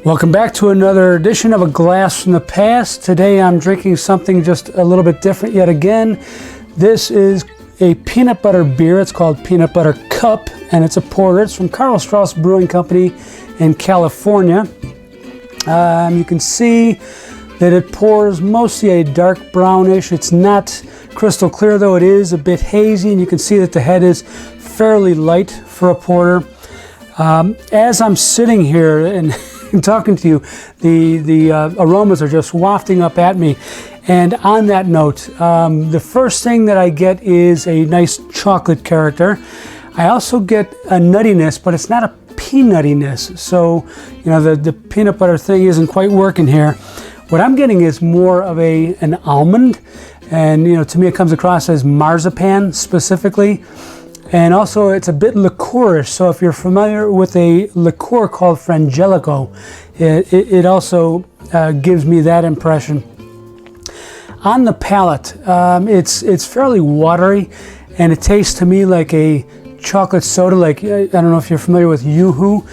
Welcome back to another edition of A Glass from the Past. Today I'm drinking something just a little bit different yet again. This is a peanut butter beer. It's called Peanut Butter Cup, and it's a porter. It's from Karl Strauss Brewing Company in California. You can see that it pours mostly a dark brownish. It's not crystal clear, though. It is a bit hazy, and you can see that the head is fairly light for a porter. As I'm sitting here and talking to you, the aromas are just wafting up at me. And on that note, the first thing that I get is a nice chocolate character. I also get a nuttiness, but it's not a peanuttiness. So, you know, the peanut butter thing isn't quite working here. What I'm getting is more of an almond. And, you know, to me it comes across as marzipan specifically. And also it's a bit liquorish, so if you're familiar with a liqueur called Frangelico, it also gives me that impression. On the palate, it's fairly watery, and it tastes to me like a chocolate soda, like, I don't know if you're familiar with Yoo-hoo.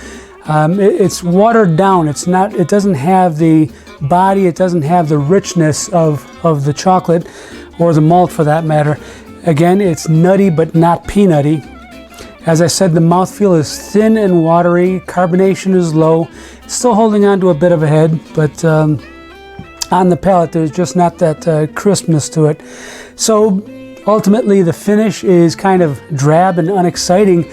It's watered down. It doesn't have the body, it doesn't have the richness of the chocolate, or the malt for that matter. Again, it's nutty but not peanutty. As I said, the mouthfeel is thin and watery. Carbonation is low. Still holding on to a bit of a head, but on the palate, there's just not that crispness to it. So ultimately, the finish is kind of drab and unexciting,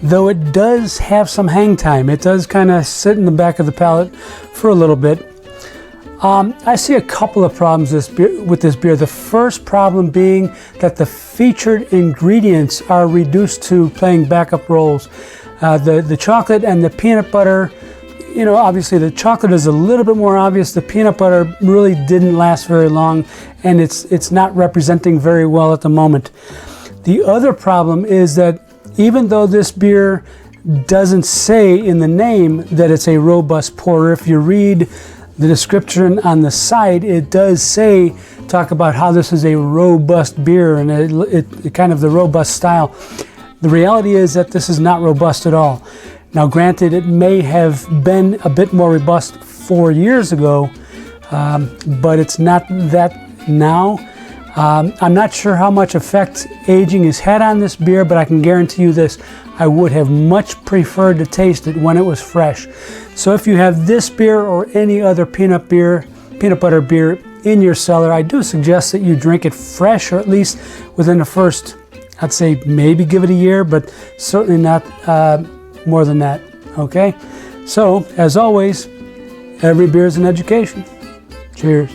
though it does have some hang time. It does kind of sit in the back of the palate for a little bit. I see a couple of problems with this beer. The first problem being that the featured ingredients are reduced to playing backup roles. The chocolate and the peanut butter, you know, obviously the chocolate is a little bit more obvious. The peanut butter really didn't last very long, and it's not representing very well at the moment. The other problem is that even though this beer doesn't say in the name that it's a robust porter, if you read the description on the side, it does talk about how this is a robust beer, and it kind of the robust style. The reality is that this is not robust at all. Now granted, it may have been a bit more robust 4 years ago, but it's not that now. I'm not sure how much effect aging has had on this beer, but I can guarantee you this: I would have much preferred to taste it when it was fresh. So if you have this beer or any other peanut butter beer in your cellar, I do suggest that you drink it fresh, or at least within the first, I'd say maybe give it a year, but certainly not more than that, okay? So, as always, every beer is an education. Cheers.